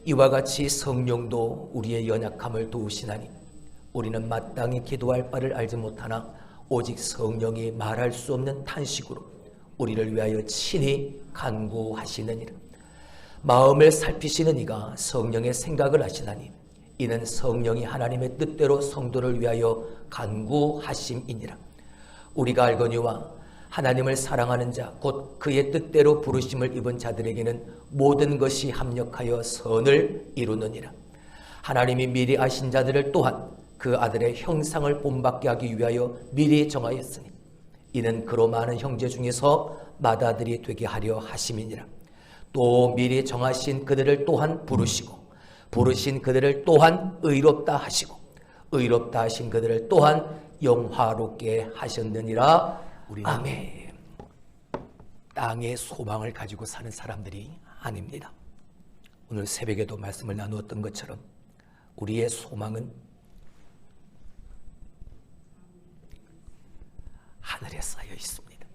이와 같이 성령도 우리의 연약함을 도우시나니 우리는 마땅히 기도할 바를 알지 못하나 오직 성령이 말할 수 없는 탄식으로 우리를 위하여 친히 간구하시느니라. 마음을 살피시는 이가 성령의 생각을 아시나니 이는 성령이 하나님의 뜻대로 성도를 위하여 간구하심이니라. 우리가 알거니와 하나님을 사랑하는 자 곧 그의 뜻대로 부르심을 입은 자들에게는 모든 것이 합력하여 선을 이루느니라. 하나님이 미리 아신 자들을 또한 그 아들의 형상을 본받게 하기 위하여 미리 정하였으니 이는 그로 많은 형제 중에서 맏아들이 되게 하려 하심이니라. 또 미리 정하신 그들을 또한 부르시고 부르신 그들을 또한 의롭다 하시고 의롭다 하신 그들을 또한 영화롭게 하셨느니라. 아멘. 땅의 소망을 가지고 사는 사람들이 아닙니다. 오늘 새벽에도 말씀을 나누었던 것처럼 우리의 소망은 하늘에 쌓여 있습니다.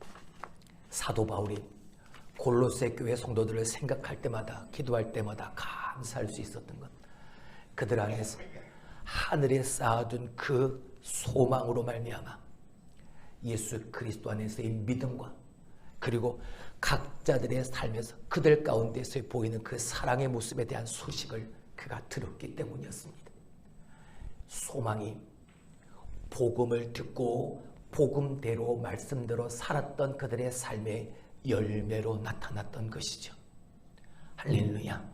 사도 바울이 골로새 교회 성도들을 생각할 때마다 기도할 때마다 감사할 수 있었던 것, 그들 안에서 하늘에 쌓아둔 그 소망으로 말미암아 예수 그리스도 안에서의 믿음과 그리고 각자들의 삶에서 그들 가운데서 보이는 그 사랑의 모습에 대한 소식을 그가 들었기 때문이었습니다. 소망이 복음을 듣고 복음대로 말씀대로 살았던 그들의 삶의 열매로 나타났던 것이죠. 할렐루야.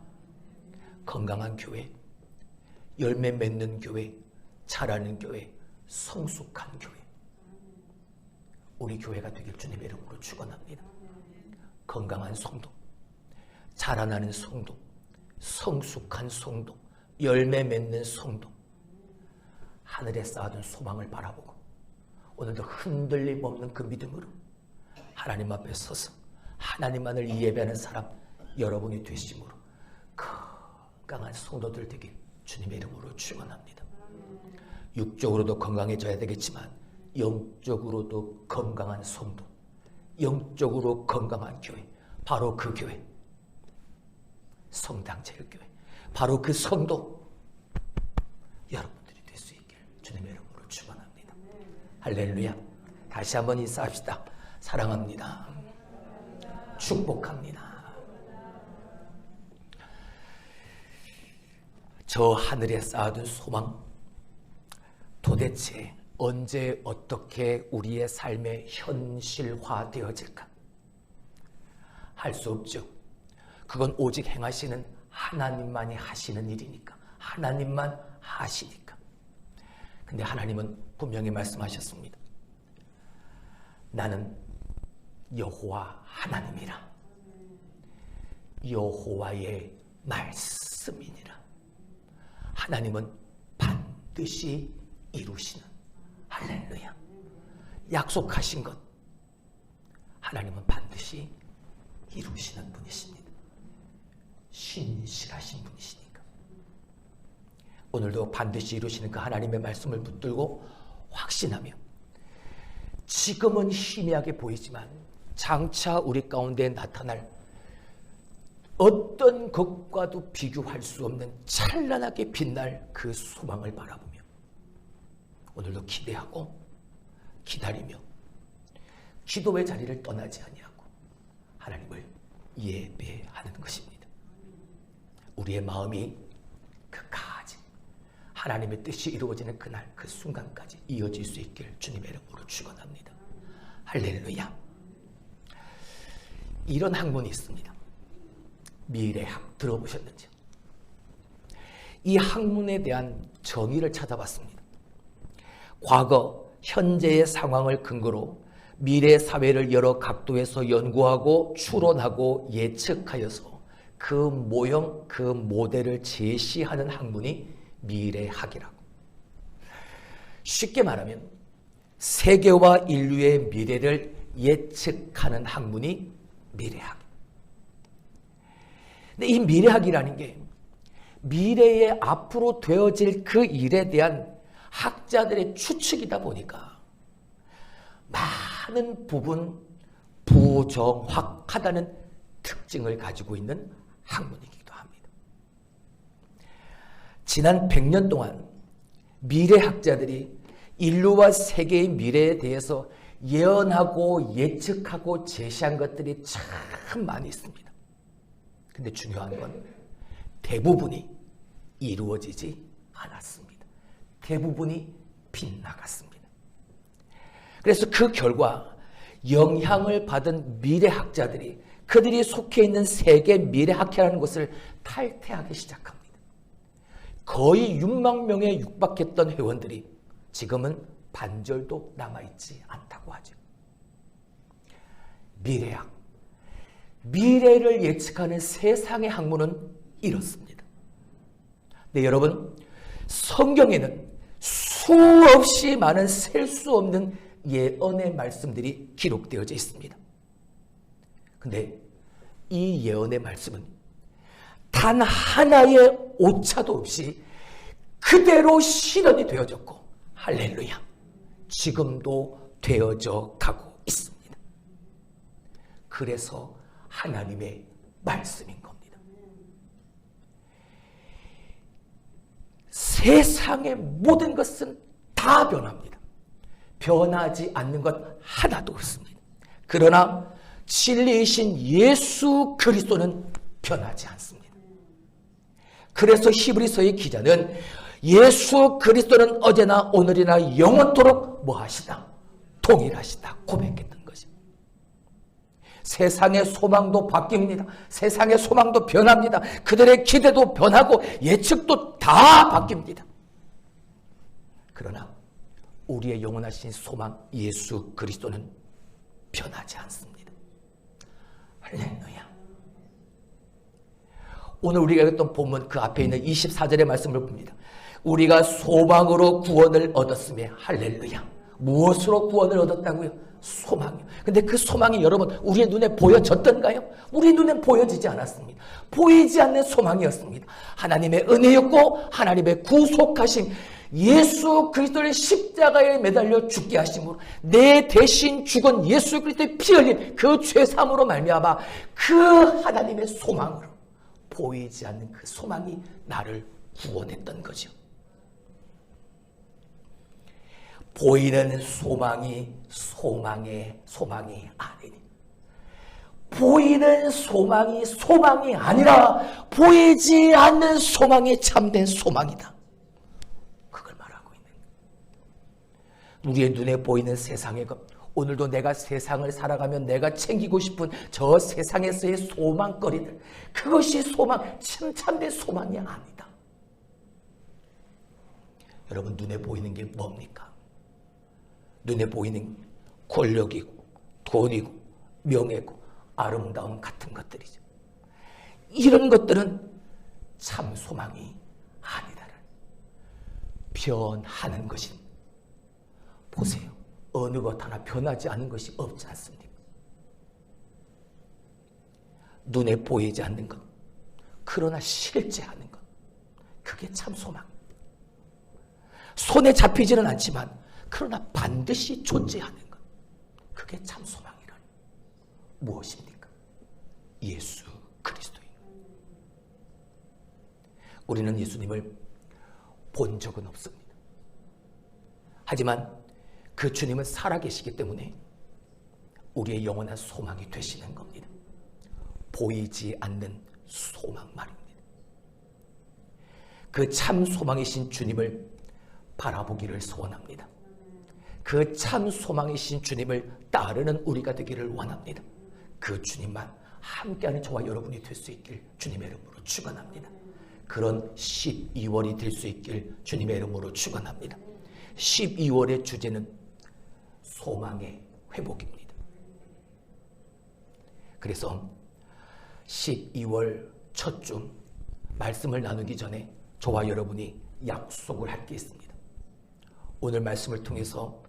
건강한 교회, 열매 맺는 교회, 자라는 교회, 성숙한 교회, 우리 교회가 되길 주님의 이름으로 축원합니다. 건강한 성도, 자라나는 성도, 성숙한 성도, 열매 맺는 성도, 하늘에 쌓아둔 소망을 바라보고 오늘도 흔들림 없는 그 믿음으로 하나님 앞에 서서 하나님만을 예배하는 사람 여러분이 되심으로 건강한 성도들 되길 주님의 이름으로 축원합니다. 육적으로도 건강해져야 되겠지만 영적으로도 건강한 성도, 영적으로 건강한 교회, 바로 그 교회, 성당체육교회, 바로 그 성도 여러분들이 될 수 있길 주님의 이름으로 축원합니다. 할렐루야. 다시 한번 인사합시다. 사랑합니다. 축복합니다. 저 하늘에 쌓아둔 소망, 도대체 언제 어떻게 우리의 삶에 현실화되어질까? 할 수 없죠. 그건 오직 행하시는 하나님만이 하시는 일이니까, 하나님만 하시니까. 근데 하나님은 분명히 말씀하셨습니다. 나는 여호와 하나님이라. 여호와의 말씀이니라. 하나님은 반드시 이루시는, 할렐루야, 약속하신 것 하나님은 반드시 이루시는 분이십니다. 신실하신 분이시니까. 오늘도 반드시 이루시는 그 하나님의 말씀을 붙들고 확신하며 지금은 희미하게 보이지만 장차 우리 가운데 나타날 어떤 것과도 비교할 수 없는 찬란하게 빛날 그 소망을 바라보며 오늘도 기대하고 기다리며 기도의 자리를 떠나지 아니하고 하나님을 예배하는 것입니다. 우리의 마음이 그까지 하나님의 뜻이 이루어지는 그날 그 순간까지 이어질 수 있길 주님의 이름으로 축원합니다. 할렐루야. 이런 학문이 있습니다. 미래학 들어보셨는지요? 이 학문에 대한 정의를 찾아봤습니다. 과거, 현재의 상황을 근거로 미래 사회를 여러 각도에서 연구하고 추론하고 예측하여서 그 모형, 그 모델을 제시하는 학문이 미래학이라고. 쉽게 말하면 세계와 인류의 미래를 예측하는 학문이 미래학. 근데 이 미래학이라는 게 미래에 앞으로 되어질 그 일에 대한 학자들의 추측이다 보니까 많은 부분 부정확하다는 특징을 가지고 있는 학문이기도 합니다. 지난 100년 동안 미래학자들이 인류와 세계의 미래에 대해서 예언하고 예측하고 제시한 것들이 참 많이 있습니다. 근데 중요한 건 대부분이 이루어지지 않았습니다. 대부분이 빗나갔습니다. 그래서 그 결과 영향을 받은 미래학자들이 그들이 속해 있는 세계 미래학회라는 것을 탈퇴하기 시작합니다. 거의 6만 명에 육박했던 회원들이 지금은 반절도 남아있지 않다고 하죠. 미래학, 미래를 예측하는 세상의 학문은 이렇습니다. 네, 여러분, 성경에는 수없이 많은 셀 수 없는 예언의 말씀들이 기록되어져 있습니다. 근데 이 예언의 말씀은 단 하나의 오차도 없이 그대로 실현이 되어졌고, 할렐루야, 지금도 되어져 가고 있습니다. 그래서 하나님의 말씀인 겁니다. 세상의 모든 것은 다 변합니다. 변하지 않는 것 하나도 없습니다. 그러나 진리이신 예수 그리스도는 변하지 않습니다. 그래서 히브리서의 기자는 예수 그리스도는 어제나 오늘이나 영원토록 뭐하시다? 동일하시다 고백했던 것입니다. 세상의 소망도 바뀝니다. 세상의 소망도 변합니다. 그들의 기대도 변하고 예측도 다 바뀝니다. 그러나 우리의 영원하신 소망 예수 그리스도는 변하지 않습니다. 할렐루야. 오늘 우리가 읽었던 본문 그 앞에 있는 24절의 말씀을 봅니다. 우리가 소망으로 구원을 얻었으며, 할렐루야. 무엇으로 구원을 얻었다고요? 소망이요. 근데 그 소망이 여러분 우리의 눈에 보여졌던가요? 우리 눈엔 보여지지 않았습니다. 보이지 않는 소망이었습니다. 하나님의 은혜였고 하나님의 구속하심, 예수 그리스도의 십자가에 매달려 죽게 하심으로 내 대신 죽은 예수 그리스도의 피 흘린 그 죄사함으로 말미암아 그 하나님의 소망으로 보이지 않는 그 소망이 나를 구원했던 거죠. 보이는 소망이 소망이 아니니, 보이는 소망이 아니라 보이지 않는 소망이 참된 소망이다. 그걸 말하고 있는 거예요. 우리의 눈에 보이는 세상의 것, 오늘도 내가 세상을 살아가면 내가 챙기고 싶은 저 세상에서의 소망거리들, 그것이 참된 소망이 아니다. 여러분, 눈에 보이는 게 뭡니까? 눈에 보이는 권력이고 돈이고 명예고 아름다움 같은 것들이죠. 이런 것들은 참 소망이 아니다를 변하는 것입니다. 보세요. 어느 것 하나 변하지 않는 것이 없지 않습니까? 눈에 보이지 않는 것, 그러나 실제하는 것, 그게 참 소망입니다. 손에 잡히지는 않지만 그러나 반드시 존재하는 것, 그게 참 소망이라니. 무엇입니까? 예수 그리스도입니다. 우리는 예수님을 본 적은 없습니다. 하지만 그 주님은 살아계시기 때문에 우리의 영원한 소망이 되시는 겁니다. 보이지 않는 소망 말입니다. 그 참 소망이신 주님을 바라보기를 소원합니다. 그 참 소망이신 주님을 따르는 우리가 되기를 원합니다. 그 주님만 함께하는 저와 여러분이 될 수 있길 주님의 이름으로 축원합니다. 그런 12월이 될 수 있길 주님의 이름으로 축원합니다. 12월의 주제는 소망의 회복입니다. 그래서 12월 첫 주 말씀을 나누기 전에 저와 여러분이 약속을 할 게 있습니다. 오늘 말씀을 통해서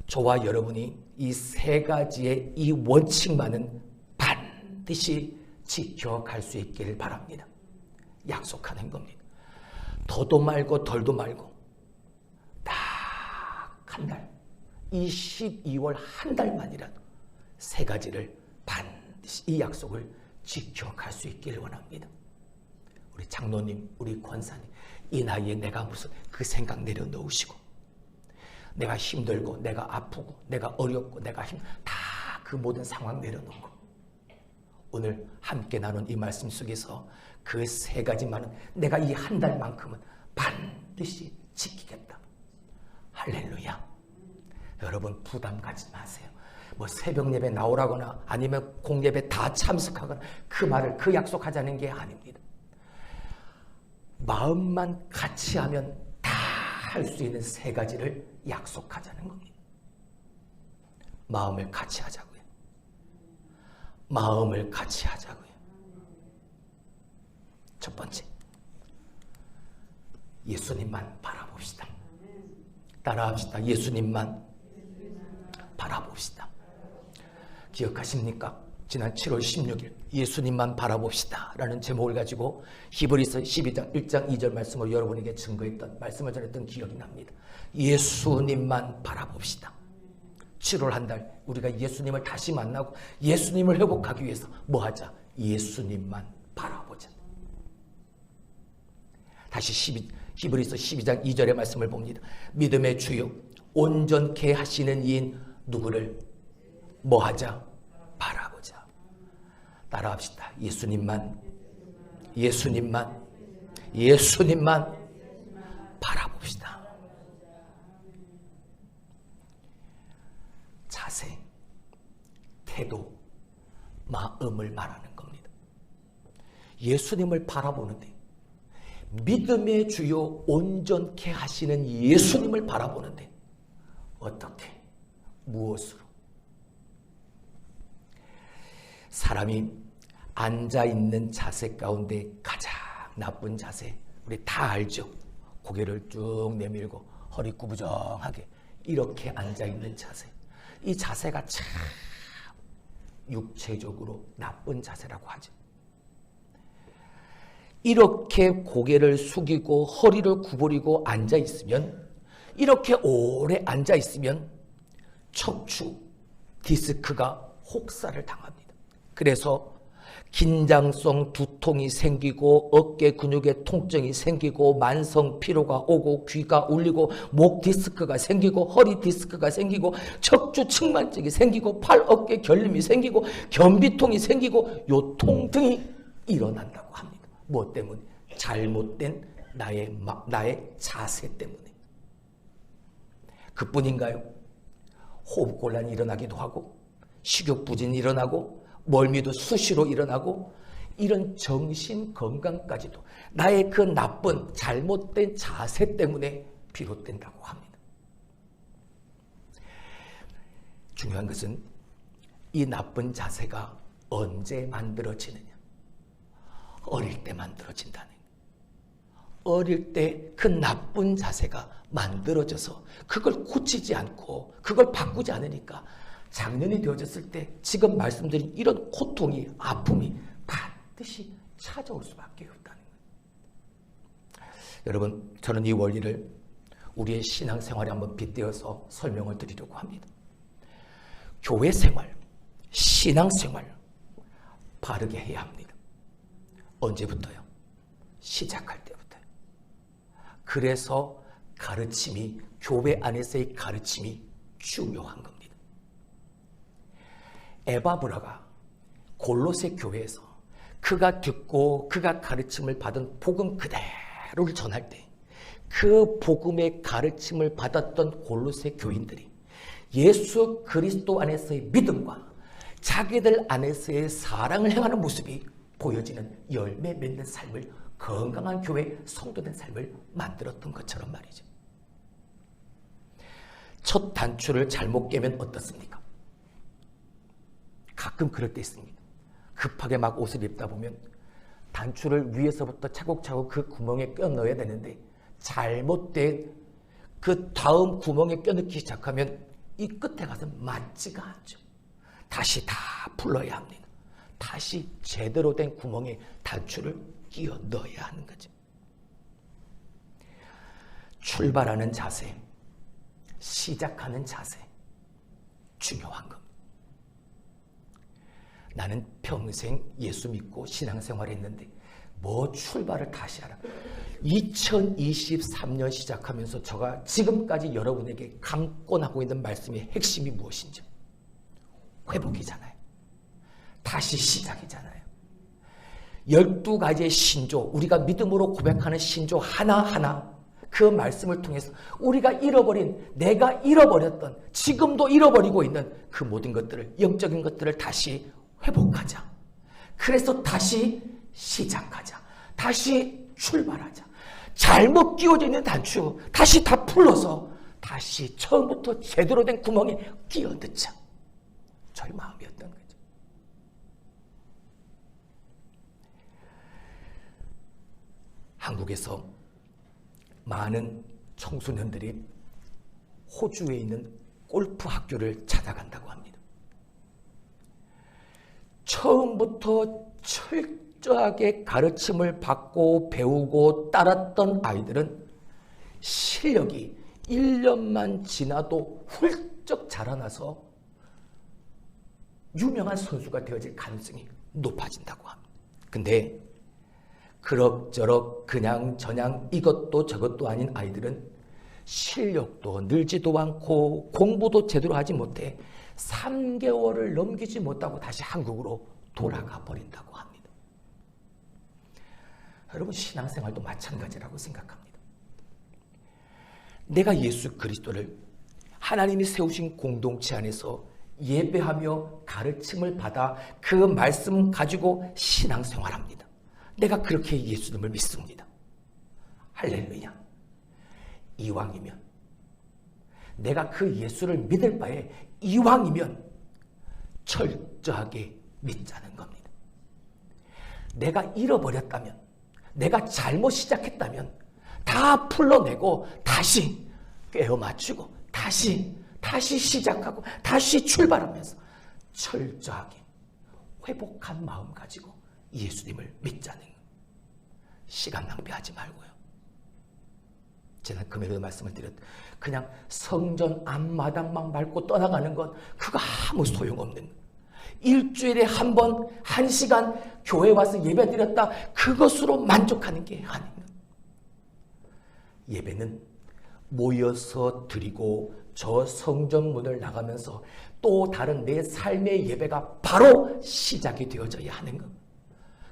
저와 여러분이 이 세 가지의 이 원칙만은 반드시 지켜갈 수 있기를 바랍니다. 약속하는 겁니다. 더도 말고 덜도 말고 딱 한 달, 이 12월 한 달만이라도 세 가지를 반드시 이 약속을 지켜갈 수 있기를 원합니다. 우리 장로님, 우리 권사님, 이 나이에 내가 무슨 그 생각 내려놓으시고, 내가 힘들고 내가 아프고 내가 어렵고 내가 다 그 모든 상황 내려놓고 오늘 함께 나눈 이 말씀 속에서 그 세 가지만은 내가 이 한 달만큼은 반드시 지키겠다. 할렐루야. 여러분 부담 갖지 마세요. 뭐 새벽 예배 나오라거나 아니면 공예배 다 참석하거나 그 말을 그 약속하자는 게 아닙니다. 마음만 같이 하면 다 할 수 있는 세 가지를 약속하자는 겁니다. 마음을 같이 하자고요. 마음을 같이 하자고요. 첫 번째, 예수님만 바라봅시다. 따라합시다. 예수님만 바라봅시다. 기억하십니까? 지난 7월 16일 예수님만 바라봅시다 라는 제목을 가지고 히브리서 12장 1장 2절 말씀을 여러분에게 증거했던 말씀을 전했던 기억이 납니다. 예수님만 바라봅시다. 7월 한 달 우리가 예수님을 다시 만나고 예수님을 회복하기 위해서 뭐 하자? 예수님만 바라보자. 다시 히브리서 12장 2절의 말씀을 봅니다. 믿음의 주요 온전케 하시는 이인 누구를 뭐 하자? 바라보자. 따라합시다. 예수님만 바라봅시다. 자세, 태도, 마음을 말하는 겁니다. 예수님을 바라보는데, 믿음의 주요 온전케 하시는 예수님을 바라보는데 어떻게? 무엇으로? 사람이 앉아있는 자세 가운데 가장 나쁜 자세, 우리 다 알죠? 고개를 쭉 내밀고 허리 구부정하게 이렇게 앉아있는 자세. 이 자세가 참 육체적으로 나쁜 자세라고 하죠. 이렇게 고개를 숙이고 허리를 구부리고 앉아있으면, 이렇게 오래 앉아있으면 척추, 디스크가 혹사를 당합니다. 그래서 긴장성 두통이 생기고 어깨 근육에 통증이 생기고 만성 피로가 오고 귀가 울리고 목 디스크가 생기고 허리 디스크가 생기고 척추 측만증이 생기고 팔 어깨 결림이 생기고 변비통이 생기고 요통 등이 일어난다고 합니다. 무엇 때문에? 잘못된 나의 자세 때문에. 그뿐인가요? 호흡곤란이 일어나기도 하고 식욕부진이 일어나고 멀미도 수시로 일어나고, 이런 정신 건강까지도 나의 그 나쁜 잘못된 자세 때문에 비롯된다고 합니다. 중요한 것은 이 나쁜 자세가 언제 만들어지느냐? 어릴 때 만들어진다는 거예요. 어릴 때 그 나쁜 자세가 만들어져서 그걸 고치지 않고 그걸 바꾸지 않으니까 작년이 되어졌을 때 지금 말씀드린 이런 고통이, 아픔이 반드시 찾아올 수밖에 없다는 거예요. 여러분, 저는 이 원리를 우리의 신앙생활에 한번 빗대어서 설명을 드리려고 합니다. 교회 생활, 신앙생활 바르게 해야 합니다. 언제부터요? 시작할 때부터요. 그래서 가르침이, 교회 안에서의 가르침이 중요한 겁니다. 에바브라가 골로새 교회에서 그가 듣고 그가 가르침을 받은 복음 그대로를 전할 때, 그 복음의 가르침을 받았던 골로새 교인들이 예수 그리스도 안에서의 믿음과 자기들 안에서의 사랑을 행하는 모습이 보여지는 열매 맺는 삶을, 건강한 교회 성도된 삶을 만들었던 것처럼 말이죠. 첫 단추를 잘못 깨면 어떻습니까? 가끔 그럴 때 있습니다. 급하게 막 옷을 입다 보면 단추를 위에서부터 차곡차곡 그 구멍에 껴 넣어야 되는데, 잘못된 그 다음 구멍에 껴 넣기 시작하면 이 끝에 가서 맞지가 않죠. 다시 다 풀러야 합니다. 다시 제대로 된 구멍에 단추를 끼워 넣어야 하는 거죠. 출발하는 자세, 시작하는 자세, 중요한 겁니다. 나는 평생 예수 믿고 신앙생활 했는데 뭐 출발을 다시 하라. 2023년 시작하면서 제가 지금까지 여러분에게 강권하고 있는 말씀의 핵심이 무엇인지 회복이잖아요. 다시 시작이잖아요. 12가지의 신조, 우리가 믿음으로 고백하는 신조 하나하나 그 말씀을 통해서 우리가 잃어버린, 내가 잃어버렸던, 지금도 잃어버리고 있는 그 모든 것들을, 영적인 것들을 다시 회복하자. 그래서 다시 시작하자. 다시 출발하자. 잘못 끼워져 있는 단추 다시 다 풀러서 다시 처음부터 제대로 된 구멍에 끼어넣자. 저희 마음이었던 거죠. 한국에서 많은 청소년들이 호주에 있는 골프 학교를 찾아간다고 합니다. 처음부터 철저하게 가르침을 받고 배우고 따랐던 아이들은 실력이 1년만 지나도 훌쩍 자라나서 유명한 선수가 되어질 가능성이 높아진다고 합니다. 근데 그럭저럭 그냥 저냥 이것도 저것도 아닌 아이들은 실력도 늘지도 않고 공부도 제대로 하지 못해 3개월을 넘기지 못하고 다시 한국으로 돌아가 버린다고 합니다. 여러분, 신앙생활도 마찬가지라고 생각합니다. 내가 예수 그리스도를 하나님이 세우신 공동체 안에서 예배하며 가르침을 받아 그 말씀 가지고 신앙생활합니다. 내가 그렇게 예수님을 믿습니다. 할렐루야. 이왕이면, 내가 그 예수를 믿을 바에 이왕이면 철저하게 믿자는 겁니다. 내가 잃어버렸다면, 내가 잘못 시작했다면 다 풀러내고 다시 꿰어 맞추고 다시 시작하고 다시 출발하면서 철저하게 회복한 마음 가지고 예수님을 믿자는 것. 시간 낭비하지 말고요. 지난 금요일에 말씀을 드렸, 그냥 성전 앞마당만 밟고 떠나가는 건 그거 아무 소용없는 것. 일주일에 한 번, 1시간 교회 와서 예배 드렸다, 그것으로 만족하는 게 아닌 것. 예배는 모여서 드리고 저 성전문을 나가면서 또 다른 내 삶의 예배가 바로 시작이 되어져야 하는 것.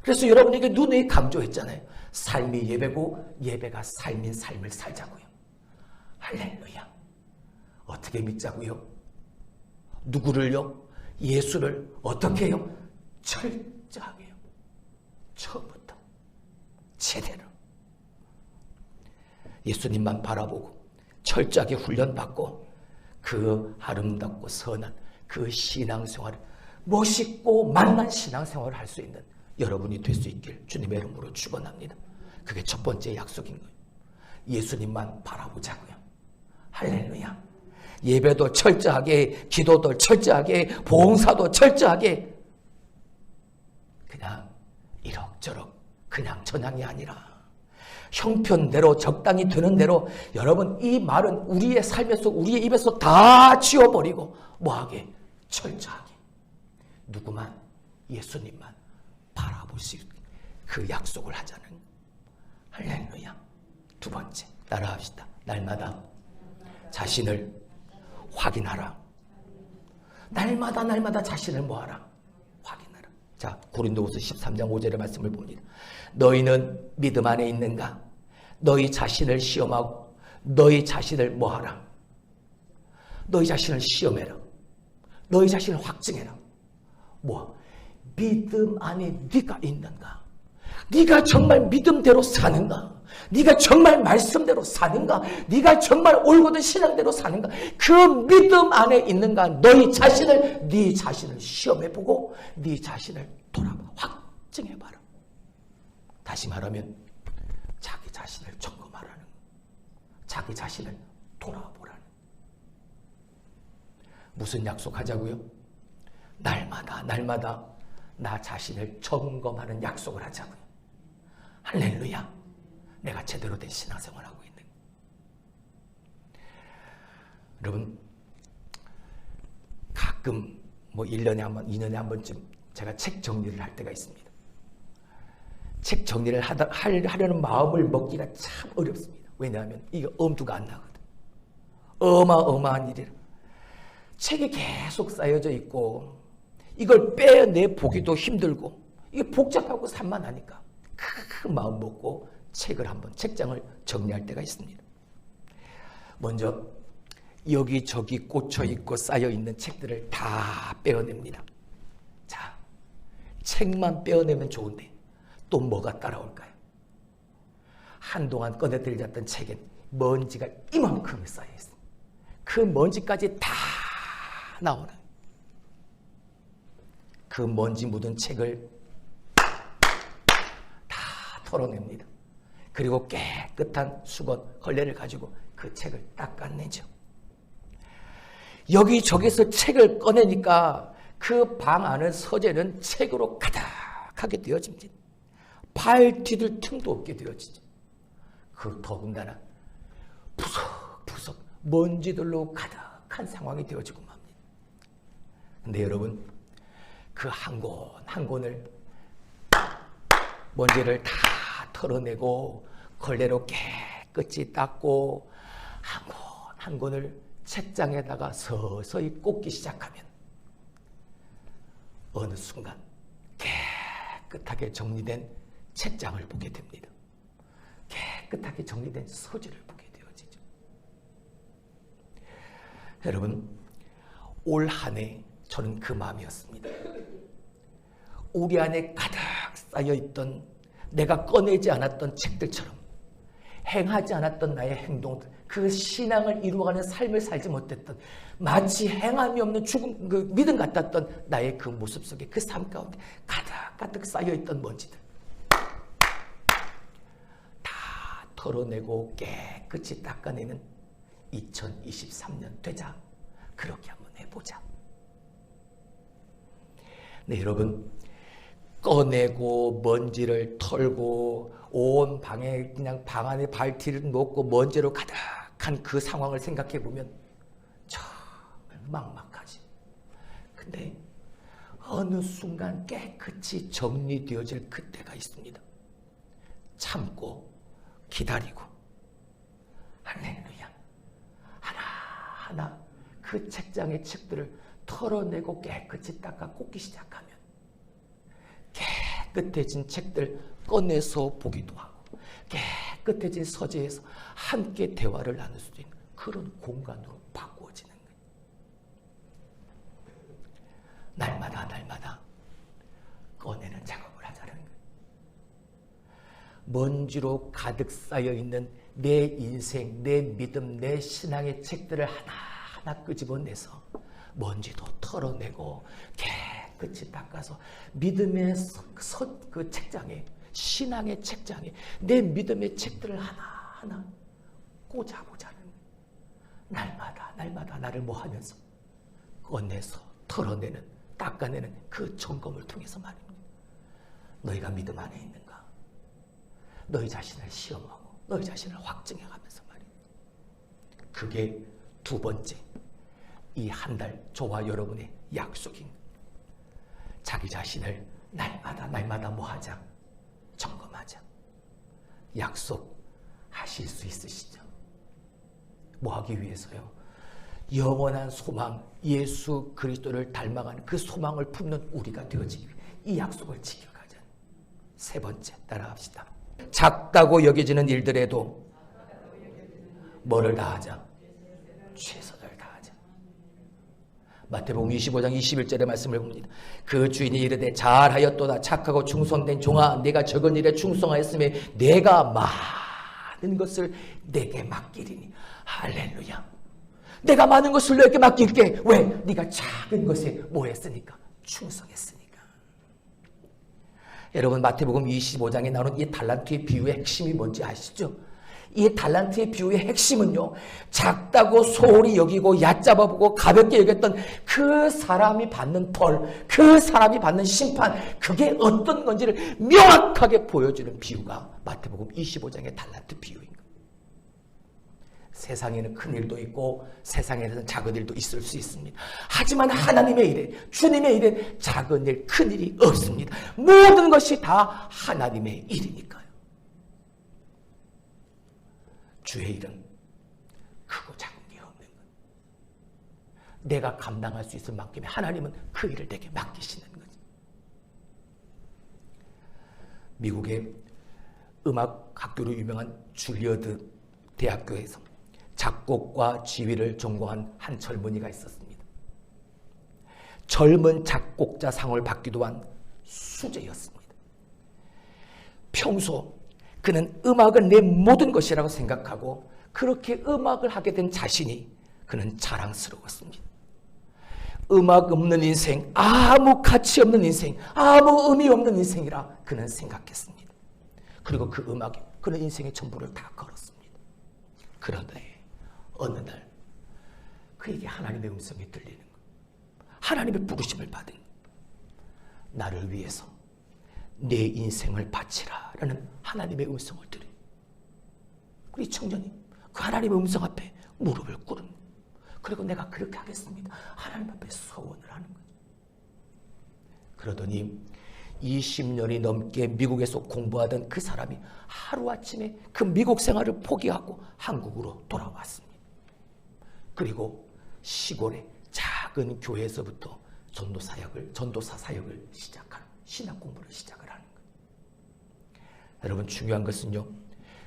그래서 여러분에게 누누이 강조했잖아요. 삶이 예배고 예배가 삶인 삶을 살자고요. 할렐루야. 어떻게 믿자고요? 누구를요? 예수를 어떻게 해요? 철저하게요. 처음부터 제대로 예수님만 바라보고 철저하게 훈련받고 그 아름답고 선한 그 신앙생활을, 멋있고 만난 신앙생활을 할 수 있는 여러분이 될 수 있길 주님의 이름으로 축원합니다. 그게 첫 번째 약속인 거예요. 예수님만 바라보자고요. 할렐루야. 예배도 철저하게, 기도도 철저하게, 봉사도 철저하게, 그냥 이럭저럭 그냥 전향이 아니라 형편대로 적당히 되는 대로. 여러분, 이 말은 우리의 삶에서, 우리의 입에서 다 지워버리고 뭐하게? 철저하게. 누구만? 예수님만 바라볼 수 있게 그 약속을 하자는. 할렐루야. 두 번째, 따라합시다. 날마다 자신을 확인하라. 날마다 자신을 뭐하라? 확인하라. 자, 고린도후서 13장 5절의 말씀을 봅니다. 너희는 믿음 안에 있는가? 너희 자신을 시험하고 너희 자신을 뭐하라? 너희 자신을 시험해라. 너희 자신을 확증해라. 뭐? 믿음 안에 네가 있는가? 네가 정말 믿음대로 사는가? 네가 정말 말씀대로 사는가? 네가 정말 올곧은 신앙대로 사는가? 그 믿음 안에 있는가? 너희 자신을, 네 자신을 시험해보고 네 자신을 돌아봐, 확증해봐라. 다시 말하면 자기 자신을 점검하라는 거. 자기 자신을 돌아보라는. 무슨 약속하자고요? 날마다 나 자신을 점검하는 약속을 하자고요. 할렐루야. 내가 제대로 된 신앙생활을 하고 있는. 여러분, 가끔 뭐 1년에 한 번, 2년에 한 번쯤 제가 책 정리를 할 때가 있습니다. 책 정리를 하려는 마음을 먹기가 참 어렵습니다. 왜냐하면 이게 엄두가 안 나거든. 어마어마한 일이라. 책이 계속 쌓여져 있고 이걸 빼내 보기도 힘들고 이게 복잡하고 산만하니까 큰 마음 먹고 책장을 정리할 때가 있습니다. 먼저 여기저기 꽂혀 있고 쌓여 있는 책들을 다 빼어냅니다. 자, 책만 빼어내면 좋은데 또 뭐가 따라올까요? 한동안 꺼내들였던 책엔 먼지가 이만큼 쌓여 있습니다. 그 먼지까지 다 나오는 그 먼지 묻은 책을 다 털어냅니다. 그리고 깨끗한 수건, 걸레를 가지고 그 책을 닦아내죠. 여기저기서 책을 꺼내니까 그 방 안의 서재는 책으로 가득하게 되어집니다. 발 디딜 틈도 없게 되어지죠. 그 더군다나 푸석푸석 먼지들로 가득한 상황이 되어지고 맙니다. 근데 여러분, 그 한 권 한 권을 먼지를 다 털어내고 걸레로 깨끗이 닦고 한 권 한 권을 책장에다가 서서히 꽂기 시작하면 어느 순간 깨끗하게 정리된 책장을 보게 됩니다. 깨끗하게 정리된 서재를 보게 되어지죠. 여러분, 올 한 해 저는 그 마음이었습니다. 우리 안에 가득 쌓여있던 내가 꺼내지 않았던 책들처럼 행하지 않았던 나의 행동들, 그 신앙을 이루어가는 삶을 살지 못했던 마치 행함이 없는 죽음, 그 믿음 같았던 나의 그 모습 속에 그 삶 가운데 가득 쌓여있던 먼지들 다 털어내고 깨끗이 닦아내는 2023년 되자. 그렇게 한번 해보자. 네, 여러분, 꺼내고 먼지를 털고 온 방에 그냥 방 안에 발티를 놓고 먼지로 가득한 그 상황을 생각해 보면 정말 막막하지. 근데 어느 순간 깨끗이 정리되어질 그때가 있습니다. 참고 기다리고 할렐루야. 하나하나 그 책장의 책들을 털어내고 깨끗이 닦아 꽂기 시작하면 깨끗해진 책들 꺼내서 보기도 하고 깨끗해진 서재에서 함께 대화를 나눌 수도 있는 그런 공간으로 바꾸어지는 거예요. 날마다 꺼내는 작업을 하자는 거예요. 먼지로 가득 쌓여있는 내 인생, 내 믿음, 내 신앙의 책들을 하나하나 끄집어내서 먼지도 털어내고 깨끗이 닦아서 믿음의 그 책장에, 신앙의 책장에 내 믿음의 책들을 하나하나 꽂아보자는 날마다 나를 뭐 하면서 꺼내서 털어내는, 닦아내는 그 점검을 통해서 말입니다. 너희가 믿음 안에 있는가? 너희 자신을 시험하고 너희 자신을 확증해가면서 말입니다. 그게 두 번째, 이 한 달 저와 여러분의 약속인 자기 자신을 날마다 뭐 하자? 점검하자. 약속하실 수 있으시죠? 뭐 하기 위해서요? 영원한 소망, 예수 그리스도를 닮아가는 그 소망을 품는 우리가 되어지기 위해 이 약속을 지켜가자. 세 번째, 따라합시다. 작다고 여겨지는 일들에도 뭐를 다하자? 최선을 다하자. 마태복음 25장 21절의 말씀을 봅니다. 그 주인이 이르되 잘하였도다 착하고 충성된 종아, 네가 적은 일에 충성하였으며 내가 많은 것을 내게 맡기리니. 할렐루야. 내가 많은 것을 너에게 맡길게. 왜? 네가 작은 것에 뭐 했으니까? 충성했으니까. 여러분, 마태복음 25장에 나오는 이 달란트의 비유의 핵심이 뭔지 아시죠? 이 달란트의 비유의 핵심은요, 작다고 소홀히 여기고 얕잡아 보고 가볍게 여겼던 그 사람이 받는 벌, 그 사람이 받는 심판, 그게 어떤 건지를 명확하게 보여주는 비유가 마태복음 25장의 달란트 비유인 거예요. 세상에는 큰 일도 있고 세상에는 작은 일도 있을 수 있습니다. 하지만 하나님의 일에, 주님의 일에 작은 일, 큰 일이 없습니다. 모든 것이 다 하나님의 일이니까요. 주의 일은 크고 작은 게 없는 것. 내가 감당할 수 있을 만큼의 하나님은 그 일을 내게 맡기시는 거죠. 미국의 음악 학교로 유명한 줄리어드 대학교에서 작곡과 지휘를 전공한 한 젊은이가 있었습니다. 젊은 작곡자 상을 받기도 한 수재였습니다. 평소 그는 음악은 내 모든 것이라고 생각하고 그렇게 음악을 하게 된 자신이 그는 자랑스러웠습니다. 음악 없는 인생, 아무 가치 없는 인생, 아무 의미 없는 인생이라 그는 생각했습니다. 그리고 그 음악이 그는 인생의 전부를 다 걸었습니다. 그런데 어느 날 그에게 하나님의 음성이 들리는 것, 하나님의 부르심을 받은 것, 나를 위해서 내 인생을 바치라 라는 하나님의 음성을 들어요. 우리 청년이 그 하나님의 음성 앞에 무릎을 꿇은 거예요. 그리고 내가 그렇게 하겠습니다. 하나님 앞에 서원을 하는 거죠. 그러더니 20년이 넘게 미국에서 공부하던 그 사람이 하루아침에 그 미국 생활을 포기하고 한국으로 돌아왔습니다. 그리고 시골의 작은 교회에서부터 전도사 사역을 시작하는, 신학 공부를 시작을 하는 거예요. 여러분, 중요한 것은요,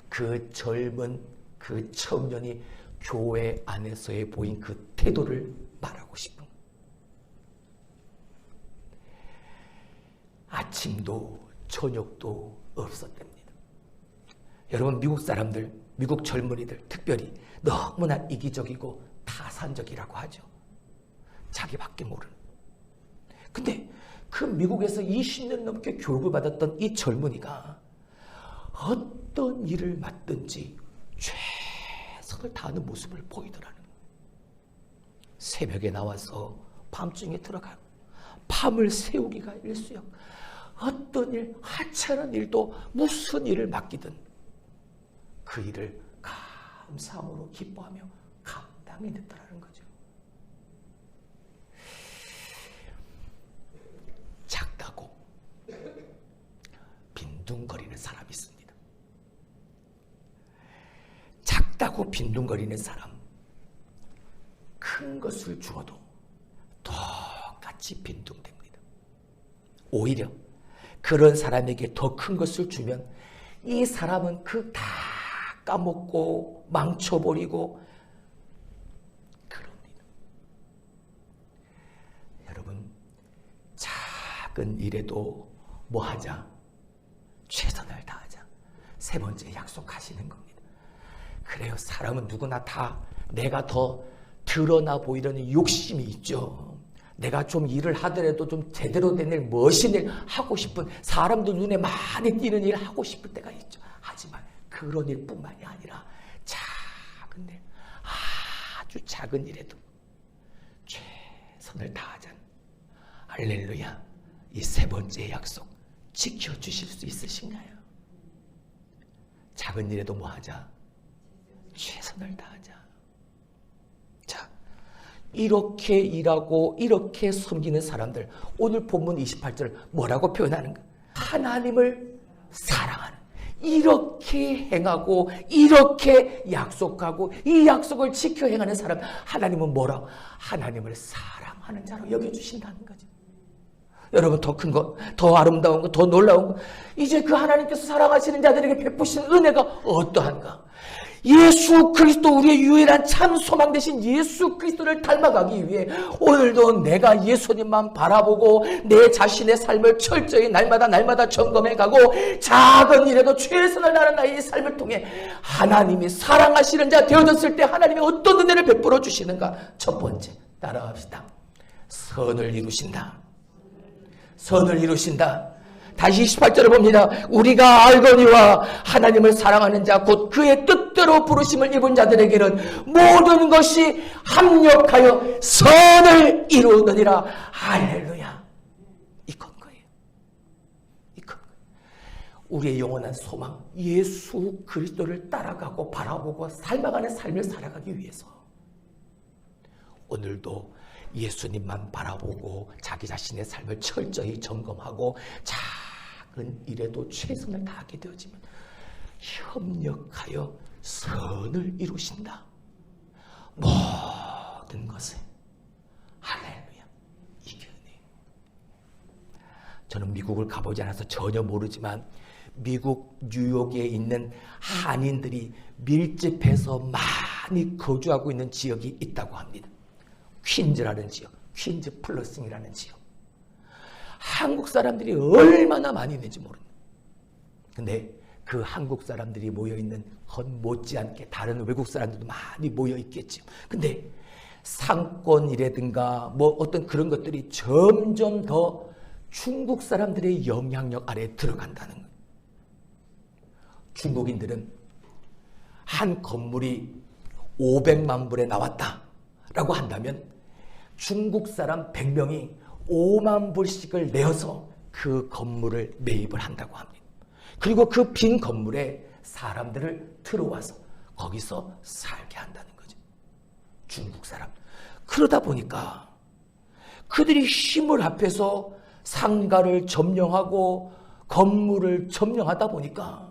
그 젊은 그 청년이 교회 안에서의 보인 그 태도를 말하고 싶은 거예요. 아침도 저녁도 없었답니다. 여러분, 미국 사람들, 미국 젊은이들 특별히 너무나 이기적이고 타산적이라고 하죠. 자기밖에 모르는. 근데 그 미국에서 20년 넘게 교육을 받았던 이 젊은이가 어떤 일을 맡든지 최선을 다하는 모습을 보이더라는 거예요. 새벽에 나와서 밤중에 들어가고 밤을 새우기가 일쑤역, 어떤 일, 하찮은 일도 무슨 일을 맡기든 그 일을 감사함으로 기뻐하며 감당해냈다는 거죠. 작다고 빈둥거리는 사람이 있습니다. 작다고 빈둥거리는 사람, 큰 것을 주어도 똑같이 빈둥댑니다. 오히려 그런 사람에게 더 큰 것을 주면 이 사람은 그 다 까먹고 망쳐버리고 그럽니다. 여러분, 작은 일에도 뭐 하자? 최선을 다하자. 세 번째 약속하시는 겁니다. 그래요, 사람은 누구나 다 내가 더 드러나 보이려는 욕심이 있죠. 내가 좀 일을 하더라도 좀 제대로 된 일, 멋진 일 하고 싶은, 사람들 눈에 많이 띄는 일 하고 싶을 때가 있죠. 하지만 그런 일뿐만이 아니라 작은 일, 아주 작은 일에도 최선을 다하자. 할렐루야. 이 세 번째 약속 지켜주실 수 있으신가요? 작은 일에도 뭐 하자? 최선을 다하자. 자, 이렇게 일하고 이렇게 섬기는 사람들, 오늘 본문 28절 뭐라고 표현하는가? 하나님을 사랑하는, 이렇게 행하고 이렇게 약속하고 이 약속을 지켜 행하는 사람, 하나님은 뭐라고? 하나님을 사랑하는 자로 여겨주신다는 거죠. 여러분, 더 큰 것, 더 아름다운 것, 더 놀라운 것, 이제 그 하나님께서 사랑하시는 자들에게 베푸신 은혜가 어떠한가? 예수 그리스도, 우리의 유일한 참 소망 되신 예수 그리스도를 닮아가기 위해 오늘도 내가 예수님만 바라보고 내 자신의 삶을 철저히 날마다 점검해가고 작은 일에도 최선을 다하는 나의 삶을 통해 하나님이 사랑하시는 자 되어졌을 때 하나님이 어떤 은혜를 베풀어 주시는가? 첫 번째, 따라합시다. 선을 이루신다. 선을 이루신다. 다시 28절을 봅니다. 우리가 알거니와 하나님을 사랑하는 자 곧 그의 뜻대로 부르심을 입은 자들에게는 모든 것이 합력하여 선을 이루느니라. 할렐루야. 이건 거예요. 이건 거예요. 우리의 영원한 소망, 예수 그리스도를 따라가고 바라보고 삶아가는 삶을 살아가기 위해서 오늘도 예수님만 바라보고 자기 자신의 삶을 철저히 점검하고 작은 일에도 최선을 다하게 되어지면 협력하여 선을 이루신다. 모든 것에 할렐루야, 이게 은혜. 저는 미국을 가보지 않아서 전혀 모르지만 미국 뉴욕에 있는 한인들이 밀집해서 많이 거주하고 있는 지역이 있다고 합니다. 퀸즈라는 지역, 퀸즈 플러싱이라는 지역. 한국 사람들이 얼마나 많이 있는지 모릅니다. 근데 그 한국 사람들이 모여있는 것 못지않게 다른 외국 사람들도 많이 모여있겠죠. 근데 상권이라든가 뭐 어떤 그런 것들이 점점 더 중국 사람들의 영향력 아래에 들어간다는 거예요. 중국인들은 한 건물이 500만 불에 나왔다라고 한다면 중국 사람 100명이 5만 불씩을 내어서 그 건물을 매입을 한다고 합니다. 그리고 그 빈 건물에 사람들을 들어와서 거기서 살게 한다는 거죠. 중국 사람. 그러다 보니까 그들이 힘을 합해서 상가를 점령하고 건물을 점령하다 보니까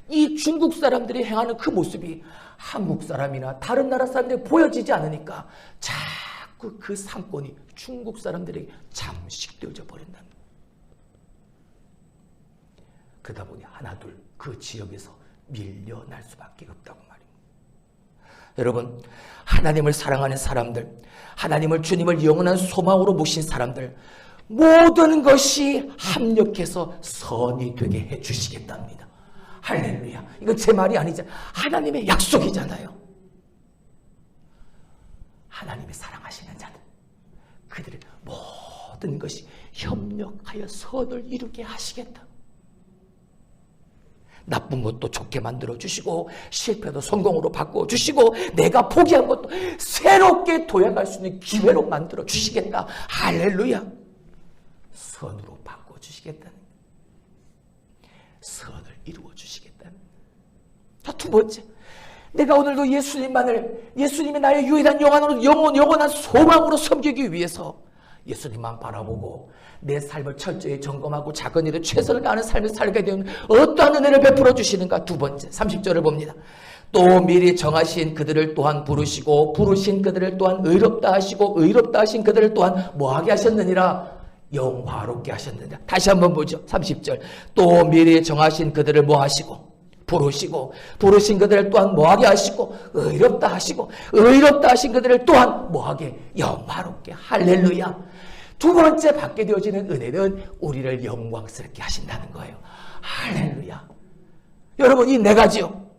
이 중국 사람들이 행하는 그 모습이 한국 사람이나 다른 나라 사람들이 보여지지 않으니까 자꾸 그 상권이 중국 사람들에게 잠식되어져 버린다는 거예요. 그러다 보니 하나둘 그 지역에서 밀려날 수밖에 없다고 말입니다. 여러분, 하나님을 사랑하는 사람들, 하나님을 주님을 영원한 소망으로 모신 사람들, 모든 것이 합력해서 선이 되게 해주시겠답니다. 할렐루야. 이건 제 말이 아니죠. 하나님의 약속이잖아요. 하나님의 사랑하시는 자들, 그들의 모든 것이 협력하여 선을 이루게 하시겠다. 나쁜 것도 좋게 만들어주시고 실패도 성공으로 바꿔주시고 내가 포기한 것도 새롭게 도약할 수 있는 기회로 만들어주시겠다. 할렐루야. 선으로 바꿔주시겠다는, 선을 이루어주시겠다는. 자, 두 번째, 내가 오늘도 예수님이 나의 유일한 영원한 소망으로 섬기기 위해서 예수님만 바라보고 내 삶을 철저히 점검하고 작은 일에 최선을 다하는 삶을 살게 되는 어떠한 은혜를 베풀어 주시는가. 두 번째 30절을 봅니다. 또 미리 정하신 그들을 또한 부르시고 부르신 그들을 또한 의롭다 하시고 의롭다 하신 그들을 또한 뭐하게 하셨느니라? 영화롭게 하셨느니라. 다시 한번 보죠. 30절. 또 미리 정하신 그들을 뭐 하시고 부르시고 부르신 그들을 또한 뭐하게 하시고 의롭다 하시고 의롭다 하신 그들을 또한 뭐하게? 영화롭게. 할렐루야. 두 번째 받게 되어지는 은혜는 우리를 영광스럽게 하신다는 거예요. 할렐루야. 여러분, 이 네 가지요.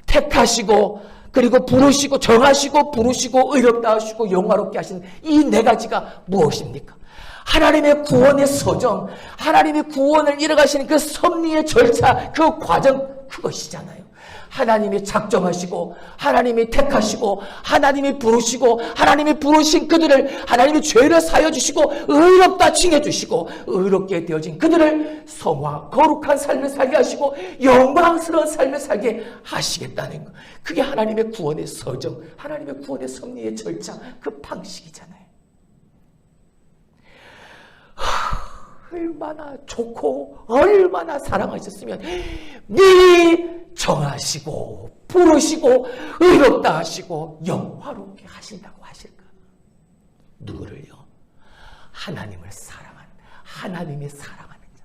택하시고 그리고 부르시고 정하시고 부르시고 의롭다 하시고 영화롭게 하신 이 네 가지가 무엇입니까? 하나님의 구원의 서정, 하나님의 구원을 이뤄가시는 그 섭리의 절차, 그 과정, 그것이잖아요. 하나님이 작정하시고 하나님이 택하시고 하나님이 부르시고 하나님이 부르신 그들을 하나님이 죄를 사여 주시고 의롭다 칭해 주시고 의롭게 되어진 그들을 성화 거룩한 삶을 살게 하시고 영광스러운 삶을 살게 하시겠다는 것. 그게 하나님의 구원의 서정, 하나님의 구원의 섭리의 절차, 그 방식이잖아요. 얼마나 좋고 얼마나 사랑하셨으면 미리 정하시고 부르시고 의롭다 하시고 영화롭게 하신다고 하실까? 누구를요? 하나님을 사랑하는, 하나님이 사랑하는 자,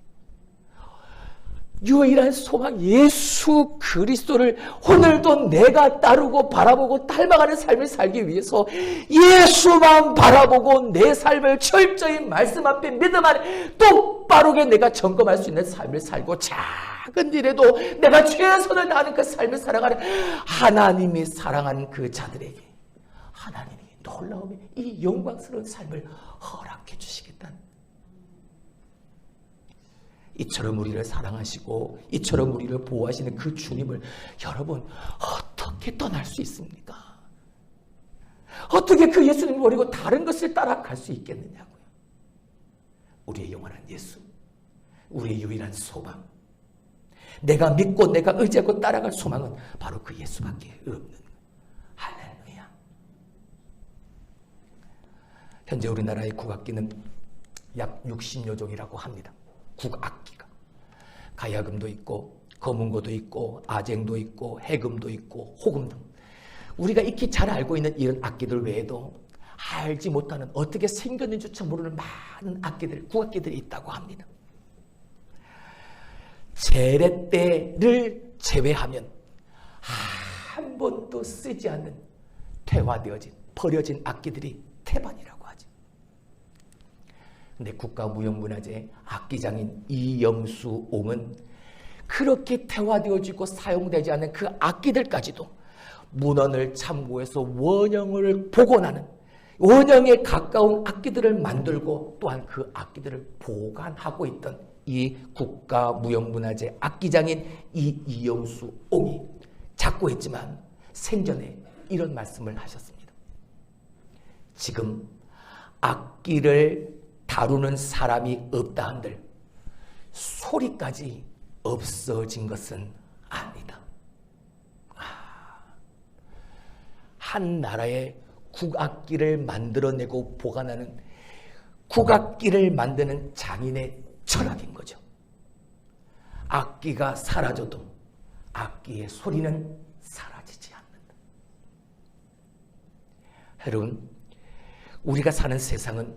유일한 소망 예수 그리스도를 오늘도 내가 따르고 바라보고 닮아가는 삶을 살기 위해서 예수만 바라보고 내 삶을 철저히 말씀 앞에 믿음 안에 똑바르게 내가 점검할 수 있는 삶을 살고 작은 일에도 내가 최선을 다하는 그 삶을 살아가는 하나님이 사랑하는 그 자들에게 하나님이 놀라움의 이 영광스러운 삶을 허락해 주시겠다는, 이처럼 우리를 사랑하시고 이처럼 우리를 보호하시는 그 주님을 여러분 어떻게 떠날 수 있습니까? 어떻게 그 예수님을 버리고 다른 것을 따라갈 수 있겠느냐고요. 우리의 영원한 예수, 우리의 유일한 소망, 내가 믿고 내가 의지하고 따라갈 소망은 바로 그 예수밖에 없는 거예요. 할렐루야. 현재 우리나라의 국악기는 약 60여 종이라고 합니다. 국악기가. 가야금도 있고 거문고도 있고 아쟁도 있고 해금도 있고 호금 등 우리가 익히 잘 알고 있는 이런 악기들 외에도 알지 못하는 어떻게 생겼는지조차 모르는 많은 악기들, 국악기들이 있다고 합니다. 재래 때를 제외하면 한 번도 쓰지 않는 퇴화되어진 버려진 악기들이 태반이라고 하죠. 근데 국가무형문화재 악기장인 이영수 옹은 그렇게 퇴화되어지고 사용되지 않는 그 악기들까지도 문헌을 참고해서 원형을 복원하는 원형에 가까운 악기들을 만들고 또한 그 악기들을 보관하고 있던 이 국가무형문화재 악기장인 이영수 옹이 작고했지만 생전에 이런 말씀을 하셨습니다. 지금 악기를 다루는 사람이 없다 한들 소리까지 없어진 것은 아니다. 한 나라의 국악기를 만들어내고 보관하는 국악기를 만드는 장인의 철학인 거죠. 악기가 사라져도 악기의 소리는 사라지지 않는다. 여러분, 우리가 사는 세상은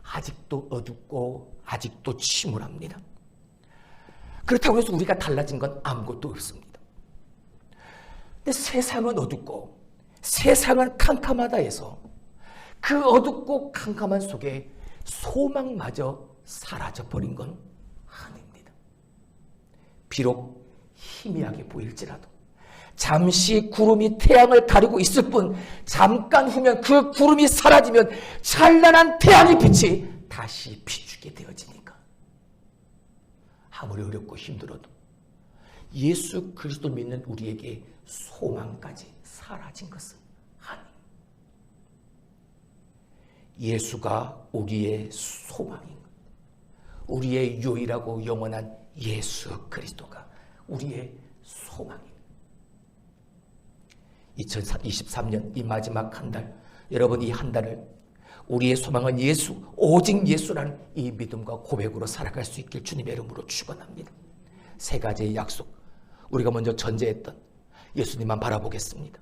아직도 어둡고 아직도 침울합니다. 그렇다고 해서 우리가 달라진 건 아무것도 없습니다. 근데 세상은 어둡고 세상은 캄캄하다 해서 그 어둡고 캄캄한 속에 소망마저 사라져버린 건 아닙니다. 비록 희미하게 보일지라도 잠시 구름이 태양을 가리고 있을 뿐 잠깐 후면 그 구름이 사라지면 찬란한 태양의 빛이 다시 비추게 되어지니까 아무리 어렵고 힘들어도 예수 그리스도 믿는 우리에게 소망까지 사라진 것은 아닙니다. 예수가 우리의 소망인 것, 우리의 유일하고 영원한 예수 그리스도가 우리의 소망입니다. 2023년 이 마지막 한 달, 여러분 이 한 달을 우리의 소망은 예수, 오직 예수라는 이 믿음과 고백으로 살아갈 수 있길 주님의 이름으로 축원합니다. 세 가지의 약속, 우리가 먼저 전제했던 예수님만 바라보겠습니다.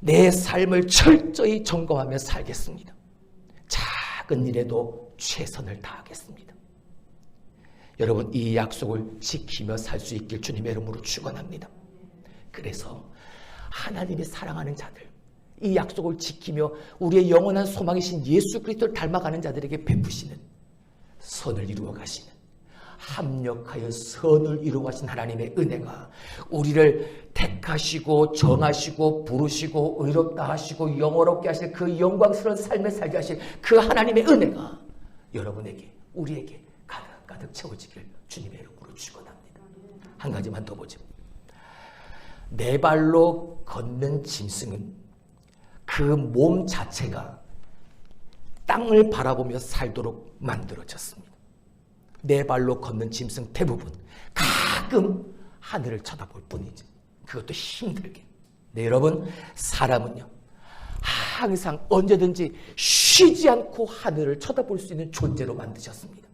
내 삶을 철저히 점검하며 살겠습니다. 작은 일에도 최선을 다하겠습니다. 여러분 이 약속을 지키며 살 수 있길 주님의 이름으로 축원합니다. 그래서 하나님이 사랑하는 자들, 이 약속을 지키며 우리의 영원한 소망이신 예수 그리스도를 닮아가는 자들에게 베푸시는 선을 이루어 가시는, 합력하여 선을 이루어 가신 하나님의 은혜가 우리를 택하시고 정하시고 부르시고 의롭다 하시고 영원롭게 하실 그 영광스러운 삶을 살게 하실 그 하나님의 은혜가 여러분에게, 우리에게 가득 채워지길 주님의 이름으로 축원합니다. 한 가지만 더 보죠. 네 발로 걷는 짐승은 그 몸 자체가 땅을 바라보며 살도록 만들어졌습니다. 네 발로 걷는 짐승 대부분 가끔 하늘을 쳐다볼 뿐이죠. 그것도 힘들게. 네, 여러분, 사람은요 항상 언제든지 쉬지 않고 하늘을 쳐다볼 수 있는 존재로 만드셨습니다.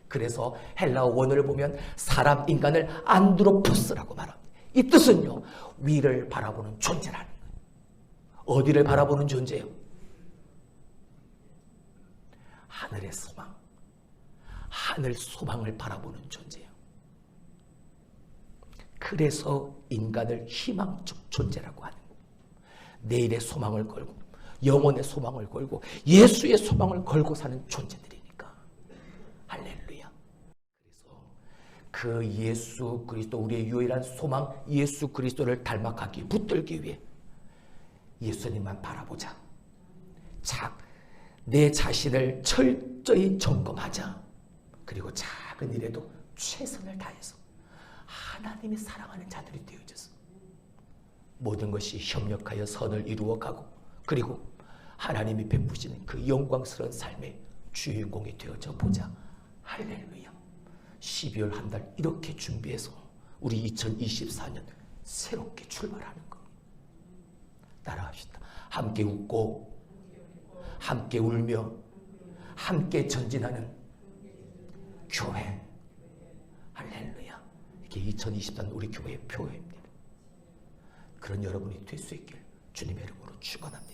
그래서 헬라어 원어를 보면 사람, 인간을 안드로포스라고 말합니다. 이 뜻은요, 위를 바라보는 존재라는 거예요. 어디를 바라보는 존재요? 하늘의 소망, 하늘 소망을 바라보는 존재예요. 그래서 인간을 희망적 존재라고 하는 거예요. 내일의 소망을 걸고 영혼의 소망을 걸고 예수의 소망을 걸고 사는 존재들이니까. 할렐루야. 그래서 그 예수 그리스도, 우리의 유일한 소망 예수 그리스도를 닮아가기, 붙들기 위해 예수님만 바라보자. 내 자신을 철저히 점검하자. 그리고 작은 일에도 최선을 다해서 하나님이 사랑하는 자들이 되어져서 모든 것이 협력하여 선을 이루어가고 그리고 하나님이 베푸시는 그 영광스러운 삶의 주인공이 되어져 보자. 할렐루야. 12월 한 달 이렇게 준비해서 우리 2024년 새롭게 출발하는 겁니다. 따라합시다. 함께 웃고 함께 울며 함께 전진하는 교회. 할렐루야. 이게 2024년 우리 교회의 표어입니다. 그런 여러분이 될 수 있길 주님의 이름으로 축원합니다.